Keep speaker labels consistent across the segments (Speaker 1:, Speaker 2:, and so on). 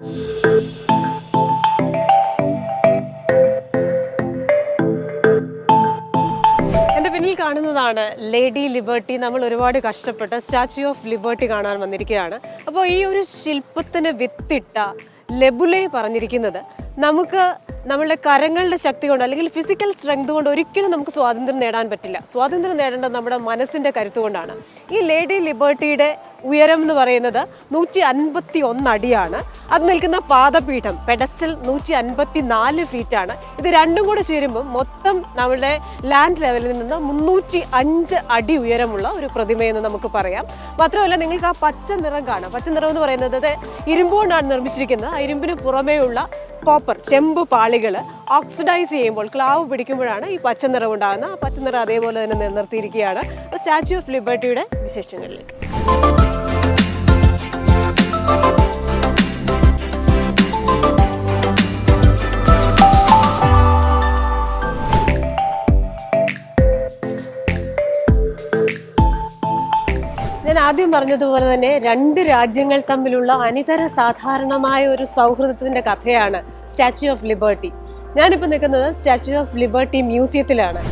Speaker 1: എൻ്റെ പിന്നിൽ കാണുന്നതാണ് ലേഡി ലിബർട്ടി. നമ്മൾ ഒരുപാട് കഷ്ടപ്പെട്ട് സ്റ്റാച്യു ഓഫ് ലിബർട്ടി കാണാൻ വന്നിരിക്കുകയാണ്. അപ്പോൾ ഈ ഒരു ശില്പത്തിന് വിത്തിട്ട ലെബുലെ പറഞ്ഞിരിക്കുന്നത് നമുക്ക് നമ്മളുടെ കരങ്ങളുടെ ശക്തി കൊണ്ട് അല്ലെങ്കിൽ ഫിസിക്കൽ സ്ട്രെങ്ത് കൊണ്ട് ഒരിക്കലും നമുക്ക് സ്വാതന്ത്ര്യം നേടാൻ പറ്റില്ല. സ്വാതന്ത്ര്യം നേടേണ്ടത് നമ്മുടെ മനസ്സിൻ്റെ കരുത്തുകൊണ്ടാണ്. ഈ ലേഡി ലിബർട്ടിയുടെ ഉയരം എന്ന് പറയുന്നത് 151 അടിയാണ്. അത് നിൽക്കുന്ന പാദപീഠം പെഡസ്റ്റൽ 154 ഫീറ്റാണ്. ഇത് രണ്ടും കൂടെ ചേരുമ്പോൾ മൊത്തം നമ്മുടെ ലാൻഡ് ലെവലിൽ നിന്ന് 305 അടി ഉയരമുള്ള ഒരു പ്രതിമയെന്ന് നമുക്ക് പറയാം. മാത്രമല്ല നിങ്ങൾക്ക് ആ പച്ച നിറം കാണാം. പച്ച നിറം എന്ന് പറയുന്നത് ഇരുമ്പുകൊണ്ടാണ് നിർമ്മിച്ചിരിക്കുന്നത്. ആ ഇരുമ്പിന് പുറമേയുള്ള കോപ്പർ ചെമ്പ് പാളികൾ ഓക്സിഡൈസ് ചെയ്യുമ്പോൾ ക്ലാവ് പിടിക്കുമ്പോഴാണ് ഈ പച്ച നിറം ഉണ്ടാകുന്നത്. ആ പച്ച നിറം അതേപോലെ തന്നെ നിലനിർത്തിയിരിക്കുകയാണ്. സ്റ്റാച്യു ഓഫ് ലിബർട്ടിയുടെ വിശേഷങ്ങളിലേക്ക് ഞാൻ ആദ്യം പറഞ്ഞതുപോലെ തന്നെ രണ്ട് രാജ്യങ്ങൾ തമ്മിലുള്ള അനിതര സാധാരണമായ ഒരു സൗഹൃദത്തിന്റെ കഥയാണ് സ്റ്റാച്യു ഓഫ് ലിബർട്ടി. ഞാനിപ്പോൾ നിൽക്കുന്നത് സ്റ്റാച്യു ഓഫ് ലിബർട്ടി മ്യൂസിയത്തിലാണ്.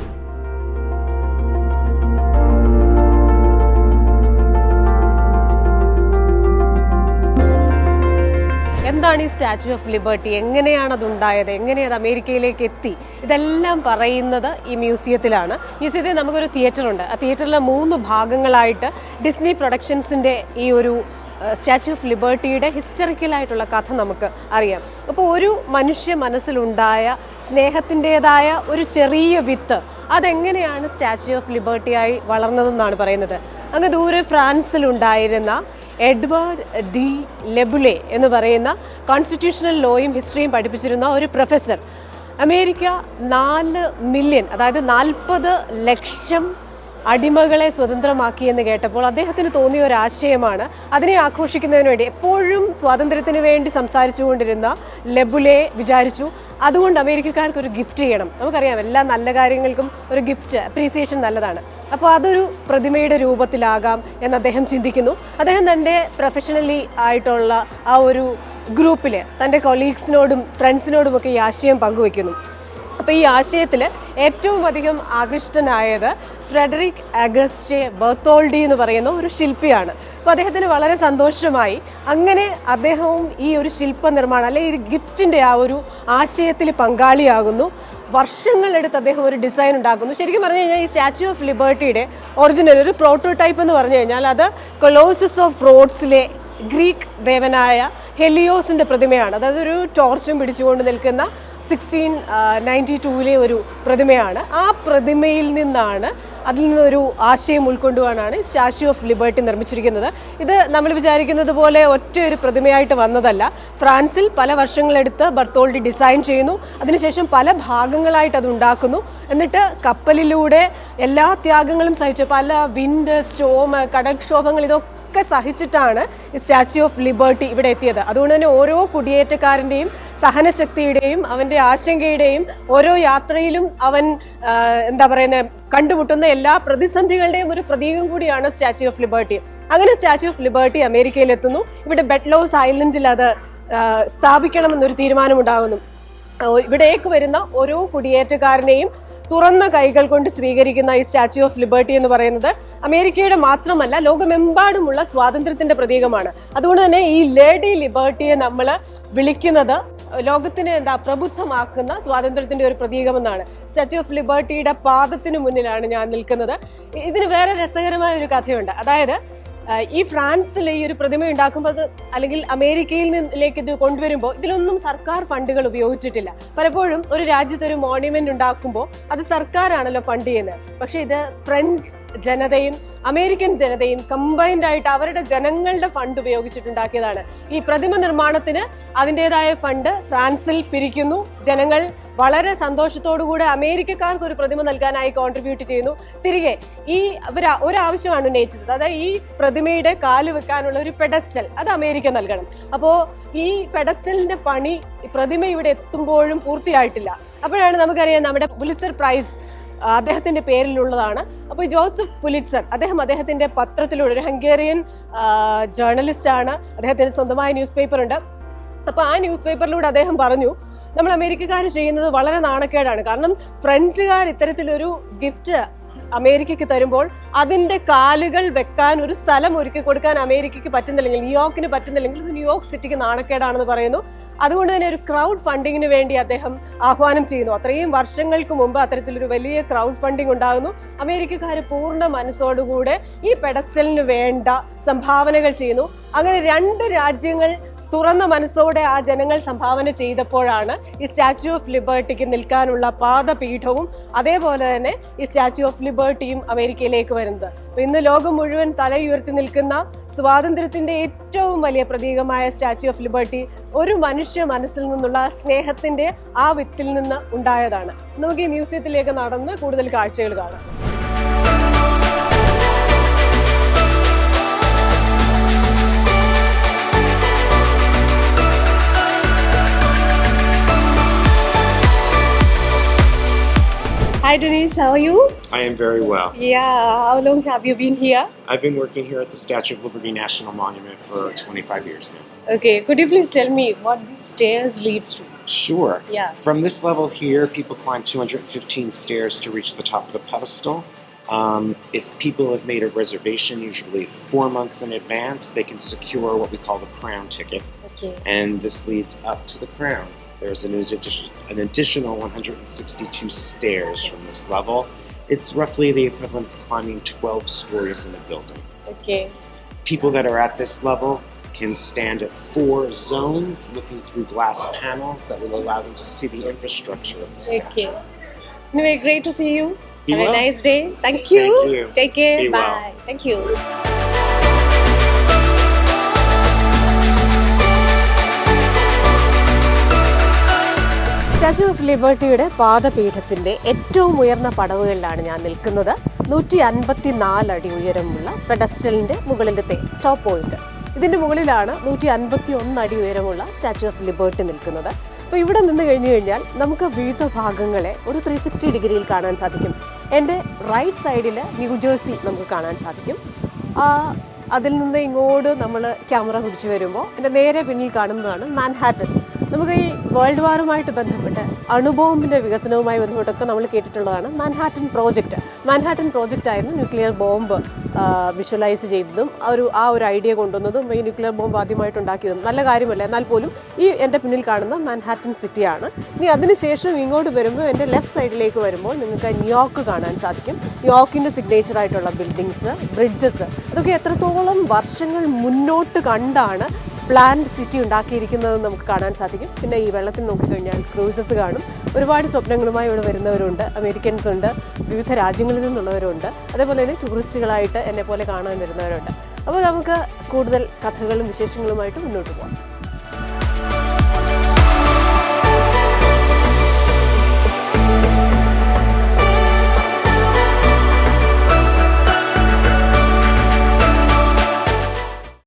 Speaker 1: എന്താണ് ഈ സ്റ്റാച്യു ഓഫ് ലിബർട്ടി, എങ്ങനെയാണ് അത് ഉണ്ടായത്, എങ്ങനെയത് അമേരിക്കയിലേക്ക് എത്തി, ഇതെല്ലാം പറയുന്നത് ഈ മ്യൂസിയത്തിലാണ്. മ്യൂസിയത്തിൽ നമുക്കൊരു തിയേറ്റർ ഉണ്ട്. ആ തിയേറ്ററിലെ 3 ഭാഗങ്ങളായിട്ട് ഡിസ്നി പ്രൊഡക്ഷൻസിൻ്റെ ഈ ഒരു സ്റ്റാച്യു ഓഫ് ലിബർട്ടിയുടെ ഹിസ്റ്ററിക്കലായിട്ടുള്ള കഥ നമുക്ക് അറിയാം. അപ്പോൾ ഒരു മനുഷ്യ മനസ്സിലുണ്ടായ സ്നേഹത്തിൻ്റെതായ ഒരു ചെറിയ വിത്ത് അതെങ്ങനെയാണ് സ്റ്റാച്യു ഓഫ് ലിബർട്ടിയായി വളർന്നതെന്നാണ് പറയുന്നത്. അങ്ങ് ദൂരെ ഫ്രാൻസിലുണ്ടായിരുന്ന എഡ്വേർഡ് ഡി ലെബുലെ എന്ന് പറയുന്ന കോൺസ്റ്റിറ്റ്യൂഷണൽ ലോയും ഹിസ്റ്ററിയും പഠിപ്പിച്ചിരുന്ന ഒരു പ്രൊഫസർ അമേരിക്ക 4 മില്യൺ അതായത് 40 ലക്ഷം അടിമകളെ സ്വതന്ത്രമാക്കിയെന്ന് കേട്ടപ്പോൾ അദ്ദേഹത്തിന് തോന്നിയ ഒരു ആശയമാണ്. അതിനെ ആഘോഷിക്കുന്നതിന് വേണ്ടി എപ്പോഴും സ്വാതന്ത്ര്യത്തിന് വേണ്ടി സംസാരിച്ചുകൊണ്ടിരുന്ന ലെബുലെ വിചാരിച്ചു അതുകൊണ്ട് അമേരിക്കക്കാർക്ക് ഒരു ഗിഫ്റ്റ് ചെയ്യണം. നമുക്കറിയാം എല്ലാ നല്ല കാര്യങ്ങൾക്കും ഒരു ഗിഫ്റ്റ് അപ്രീസിയേഷൻ നല്ലതാണ്. അപ്പോൾ അതൊരു പ്രതിമയുടെ രൂപത്തിലാകാം എന്ന് അദ്ദേഹം ചിന്തിക്കുന്നു. അദ്ദേഹം തൻ്റെ പ്രൊഫഷണലി ആയിട്ടുള്ള ആ ഒരു ഗ്രൂപ്പിൽ തൻ്റെ കൊളീഗ്സിനോടും ഫ്രണ്ട്സിനോടുമൊക്കെ ഈ ആശയം പങ്കുവയ്ക്കുന്നു. അപ്പോൾ ഈ ആശയത്തിൽ ഏറ്റവും അധികം ആകൃഷ്ടനായത് ഫ്രെഡറിക് അഗസ്റ്റെ ബെർത്തോൾഡി എന്ന് പറയുന്ന ഒരു ശില്പിയാണ്. അപ്പോൾ അദ്ദേഹത്തിന് വളരെ സന്തോഷമായി. അങ്ങനെ അദ്ദേഹവും ഈ ഒരു ശില്പ നിർമ്മാണം അല്ലെങ്കിൽ ഈ ഗിഫ്റ്റിൻ്റെ ആ ഒരു ആശയത്തിൽ പങ്കാളിയാകുന്നു. വർഷങ്ങളെടുത്ത് അദ്ദേഹം ഒരു ഡിസൈൻ ഉണ്ടാക്കുന്നു. ശരിക്കും പറഞ്ഞു കഴിഞ്ഞാൽ ഈ സ്റ്റാച്യു ഓഫ് ലിബർട്ടിയുടെ ഒറിജിനൽ ഒരു പ്രോട്ടോടൈപ്പ് എന്ന് പറഞ്ഞു കഴിഞ്ഞാൽ അത് കൊളോസസ് ഓഫ് റോഡ്സിലെ ഗ്രീക്ക് ദേവനായ ഹെലിയോസിൻ്റെ പ്രതിമയാണ്. അതായത് ഒരു ടോർച്ചും പിടിച്ചുകൊണ്ട് നിൽക്കുന്ന 1692 ഒരു പ്രതിമയാണ്. ആ പ്രതിമയിൽ നിന്നാണ് അതിൽ നിന്നൊരു ആശയം ഉൾക്കൊണ്ടുകൊണ്ടാണ് സ്റ്റാച്യു ഓഫ് ലിബർട്ടി നിർമ്മിച്ചിരിക്കുന്നത്. ഇത് നമ്മൾ വിചാരിക്കുന്നത് പോലെ ഒറ്റ ഒരു പ്രതിമയായിട്ട് വന്നതല്ല. ഫ്രാൻസിൽ പല വർഷങ്ങളെടുത്ത് ബർത്തോൾഡി ഡിസൈൻ ചെയ്യുന്നു. അതിനുശേഷം പല ഭാഗങ്ങളായിട്ട് അത് ഉണ്ടാക്കുന്നു. എന്നിട്ട് കപ്പലിലൂടെ എല്ലാ ത്യാഗങ്ങളും സഹിച്ച് പല വിൻഡ് സ്റ്റോം കടൽക്ഷോഭങ്ങൾ ഇതൊക്കെ സഹിച്ചിട്ടാണ് ഈ സ്റ്റാച്യു ഓഫ് ലിബർട്ടി ഇവിടെ എത്തിയത്. അതുകൊണ്ട് തന്നെ ഓരോ കുടിയേറ്റക്കാരൻ്റെയും സഹനശക്തിയുടെയും അവൻ്റെ ആശങ്കയുടെയും ഓരോ യാത്രയിലും അവൻ കണ്ടുമുട്ടുന്ന എല്ലാ പ്രതിസന്ധികളുടെയും ഒരു പ്രതീകം കൂടിയാണ് സ്റ്റാച്യു ഓഫ് ലിബർട്ടി. അങ്ങനെ സ്റ്റാച്യു ഓഫ് ലിബർട്ടി അമേരിക്കയിലെത്തുന്നു. ഇവിടെ ബെറ്റ്ലോസ് ഐലൻഡിൽ അത് സ്ഥാപിക്കണമെന്നൊരു തീരുമാനമുണ്ടാകുന്നു. ഇവിടേക്ക് വരുന്ന ഓരോ കുടിയേറ്റക്കാരനെയും തുറന്ന കൈകൾ കൊണ്ട് സ്വീകരിക്കുന്ന ഈ സ്റ്റാച്യു ഓഫ് ലിബർട്ടി എന്ന് പറയുന്നത് അമേരിക്കയുടെ മാത്രമല്ല ലോകമെമ്പാടുമുള്ള സ്വാതന്ത്ര്യത്തിന്റെ പ്രതീകമാണ്. അതുകൊണ്ട് തന്നെ ഈ ലേഡി ലിബർട്ടിയെ നമ്മൾ വിളിക്കുന്നത് ലോകത്തിനെ പ്രബുദ്ധമാക്കുന്ന സ്വാതന്ത്ര്യത്തിന്റെ ഒരു പ്രതീകമെന്നാണ്. സ്റ്റാച്യു ഓഫ് ലിബർട്ടിയുടെ പാദത്തിന് മുന്നിലാണ് ഞാൻ നിൽക്കുന്നത്. ഇതിന് വേറെ രസകരമായ ഒരു കഥയുണ്ട്. അതായത് ഈ ഫ്രാൻസിൽ ഈ ഒരു പ്രതിമ ഉണ്ടാക്കുമ്പോൾ അല്ലെങ്കിൽ അമേരിക്കയിലേക്ക് ഇത് കൊണ്ടുവരുമ്പോൾ ഇതിലൊന്നും സർക്കാർ ഫണ്ടുകൾ ഉപയോഗിച്ചിട്ടില്ല. പലപ്പോഴും ഒരു രാജ്യത്ത് ഒരു മോണ്യുമെന്റ് ഉണ്ടാക്കുമ്പോൾ അത് സർക്കാരാണല്ലോ ഫണ്ട് ചെയ്യുന്നത്. പക്ഷെ ഇത് ഫ്രഞ്ച് ജനതയും അമേരിക്കൻ ജനതയും കമ്പൈൻഡ് ആയിട്ട് അവരുടെ ജനങ്ങളുടെ ഫണ്ട് ഉപയോഗിച്ചിട്ടുണ്ടാക്കിയതാണ്. ഈ പ്രതിമ നിർമ്മാണത്തിന് അതിൻ്റെതായ ഫണ്ട് ഫ്രാൻസിൽ പിരിക്കുന്നു. ജനങ്ങൾ വളരെ സന്തോഷത്തോടുകൂടെ അമേരിക്കക്കാർക്ക് ഒരു പ്രതിമ നൽകാനായി കോൺട്രിബ്യൂട്ട് ചെയ്യുന്നു. തിരികെ ഈ ഒരാവശ്യമാണ് ഉന്നയിച്ചത്. അതായത് ഈ പ്രതിമയുടെ കാല് വെക്കാനുള്ള ഒരു പെഡസ്റ്റൽ അത് അമേരിക്ക നൽകണം. അപ്പോൾ ഈ പെഡസ്റ്റലിന്റെ പണി പ്രതിമ ഇവിടെ എത്തുമ്പോഴും പൂർത്തിയായിട്ടില്ല. അപ്പോഴാണ് നമുക്കറിയാം നമ്മുടെ പുലിറ്റ്സർ പ്രൈസ് അദ്ദേഹത്തിന്റെ പേരിലുള്ളതാണ്. അപ്പോൾ ജോസഫ് പുലിറ്റ്സർ അദ്ദേഹത്തിന്റെ പത്രത്തിലൂടെ ഒരു ഹംഗേറിയൻ ജേർണലിസ്റ്റ് ആണ്. അദ്ദേഹത്തിന് സ്വന്തമായ ന്യൂസ് പേപ്പർ ഉണ്ട്. അപ്പോൾ ആ ന്യൂസ് പേപ്പറിലൂടെ അദ്ദേഹം പറഞ്ഞു, നമ്മൾ അമേരിക്കക്കാർ ചെയ്യുന്നത് വളരെ നാണക്കേടാണ്. കാരണം ഫ്രഞ്ചുകാർ ഇത്തരത്തിലൊരു ഗിഫ്റ്റ് അമേരിക്കയ്ക്ക് തരുമ്പോൾ അതിന്റെ കാലുകൾ വെക്കാൻ ഒരു സ്ഥലം ഒരുക്കി കൊടുക്കാൻ അമേരിക്കയ്ക്ക് പറ്റുന്നില്ലെങ്കിൽ, ന്യൂയോർക്കിന് പറ്റുന്നില്ലെങ്കിൽ ഇത് ന്യൂയോർക്ക് സിറ്റിക്ക് നാണക്കേടാണെന്ന് പറയുന്നു. അതുകൊണ്ട് തന്നെ ഒരു ക്രൗഡ് ഫണ്ടിങ്ങിന് വേണ്ടി അദ്ദേഹം ആഹ്വാനം ചെയ്യുന്നു. അത്രയും വർഷങ്ങൾക്ക് മുമ്പ് അത്തരത്തിലൊരു വലിയ ക്രൗഡ് ഫണ്ടിങ് ഉണ്ടാകുന്നു. അമേരിക്കക്കാർ പൂർണ്ണ മനസ്സോടുകൂടെ ഈ പെഡസ്റ്റലിന് വേണ്ട സംഭാവനകൾ ചെയ്യുന്നു. അങ്ങനെ 2 രാജ്യങ്ങൾ തുറന്ന മനസ്സോടെ ആ ജനങ്ങൾ സംഭാവന ചെയ്തപ്പോഴാണ് ഈ സ്റ്റാച്യു ഓഫ് ലിബർട്ടിക്ക് നിൽക്കാനുള്ള പാദപീഠവും അതേപോലെ തന്നെ ഈ സ്റ്റാച്യു ഓഫ് ലിബർട്ടിയും അമേരിക്കയിലേക്ക് വരുന്നത്. ഇന്ന് ലോകം മുഴുവൻ തലയുയർത്തി നിൽക്കുന്ന സ്വാതന്ത്ര്യത്തിന്റെ ഏറ്റവും വലിയ പ്രതീകമായ സ്റ്റാച്യു ഓഫ് ലിബർട്ടി ഒരു മനുഷ്യ മനസ്സിൽ നിന്നുള്ള സ്നേഹത്തിന്റെ ആ വിത്തിൽ നിന്ന് ഉണ്ടായതാണ്. നമുക്ക് ഈ മ്യൂസിയത്തിലേക്ക് നടന്ന് കൂടുതൽ കാഴ്ചകൾ കാണാം. Hi Denise, how are you?
Speaker 2: I am very well.
Speaker 1: Yeah, how long have you been here?
Speaker 2: I've been working here at the Statue of Liberty National Monument for 25 years now.
Speaker 1: Okay, could you please tell me what these stairs leads to?
Speaker 2: Sure.
Speaker 1: Yeah.
Speaker 2: From this level here, people climb 215 stairs to reach the top of the pedestal. If people have made a reservation, usually 4 months in advance, they can secure what we call the crown ticket.
Speaker 1: Okay.
Speaker 2: And this leads up to the crown. There's an additional 162 stairs from this level. It's roughly the equivalent of climbing 12 stories in a building.
Speaker 1: Okay.
Speaker 2: People that are at this level can stand at 4 zones looking through glass panels that will allow them to see the infrastructure of the statue.
Speaker 1: Okay. Anyway, great to see you.
Speaker 2: Be
Speaker 1: Have
Speaker 2: well.
Speaker 1: a nice day. Thank you.
Speaker 2: Thank you.
Speaker 1: Take care.
Speaker 2: Be well.
Speaker 1: Bye. Thank you. Statue of ലിബർട്ടിയുടെ പാദപീഠത്തിന്റെ ഏറ്റവും ഉയർന്ന പടവുകളിലാണ് ഞാൻ നിൽക്കുന്നത്. 154 അടി ഉയരമുള്ള പെഡസ്റ്റലിന്റെ മുകളിലത്തെ top point. ഇതിന്റെ മുകളിലാണ് 151 അടി ഉയരമുള്ള സ്റ്റാച്യു ഓഫ് ലിബർട്ടി നിൽക്കുന്നത്. അപ്പോൾ ഇവിടെ നിന്ന് കഴിഞ്ഞാൽ നമുക്ക് വിവിധ ഭാഗങ്ങളെ ഒരു 360 ഡിഗ്രിയിൽ കാണാൻ സാധിക്കും. എൻ്റെ റൈറ്റ് സൈഡിൽ ന്യൂജേഴ്സി നമുക്ക് കാണാൻ സാധിക്കും. അതിൽ നിന്ന് ഇങ്ങോട്ട് നമ്മൾ ക്യാമറ പിടിച്ചു വരുമ്പോൾ എൻ്റെ നേരെ പിന്നിൽ കാണുന്നതാണ് മാൻഹാട്ടൻ. നമുക്ക് ഈ വേൾഡ് വാറുമായിട്ട് ബന്ധപ്പെട്ട് അണുബോംബിൻ്റെ വികസനവുമായി ബന്ധപ്പെട്ടൊക്കെ നമ്മൾ കേട്ടിട്ടുള്ളതാണ് മാൻഹാട്ടൻ പ്രോജക്റ്റ് ആയിരുന്നു ന്യൂക്ലിയർ ബോംബ് വിഷ്വലൈസ് ചെയ്തതും ആ ഒരു ഐഡിയ കൊണ്ടുവന്നതും ഈ ന്യൂക്ലിയർ ബോംബ് ആദ്യമായിട്ടുണ്ടാക്കിയതും നല്ല കാര്യമല്ല. എന്നാൽ പോലും ഈ എൻ്റെ പിന്നിൽ കാണുന്ന മാൻഹാട്ടൻ സിറ്റിയാണ്. ഇനി അതിനുശേഷം ഇങ്ങോട്ട് വരുമ്പോൾ എൻ്റെ ലെഫ്റ്റ് സൈഡിലേക്ക് വരുമ്പോൾ നിങ്ങൾക്ക് ന്യൂയോർക്ക് കാണാൻ സാധിക്കും. ന്യൂയോർക്കിൻ്റെ സിഗ്നേച്ചറായിട്ടുള്ള ബിൽഡിങ്സ്, ബ്രിഡ്ജസ്, അതൊക്കെ എത്രത്തോളം വർഷങ്ങൾ മുന്നോട്ട് കണ്ടാണ് പ്ലാൻഡ് സിറ്റി ഉണ്ടാക്കിയിരിക്കുന്നത് നമുക്ക് കാണാൻ സാധിക്കും. പിന്നെ ഈ വെള്ളത്തിൽ നോക്കിക്കഴിഞ്ഞാൽ ക്രൂസസ് കാണും. ഒരുപാട് സ്വപ്നങ്ങളുമായി ഇവിടെ വരുന്നവരുണ്ട്, അമേരിക്കൻസ് ഉണ്ട്, വിവിധ രാജ്യങ്ങളിൽ നിന്നുള്ളവരുണ്ട്, അതേപോലെ തന്നെ ടൂറിസ്റ്റുകളായിട്ട് എന്നെ പോലെ കാണാൻ വരുന്നവരുണ്ട്. അപ്പോൾ നമുക്ക് കൂടുതൽ കഥകളും വിശേഷങ്ങളുമായിട്ട് മുന്നോട്ട് പോകാം.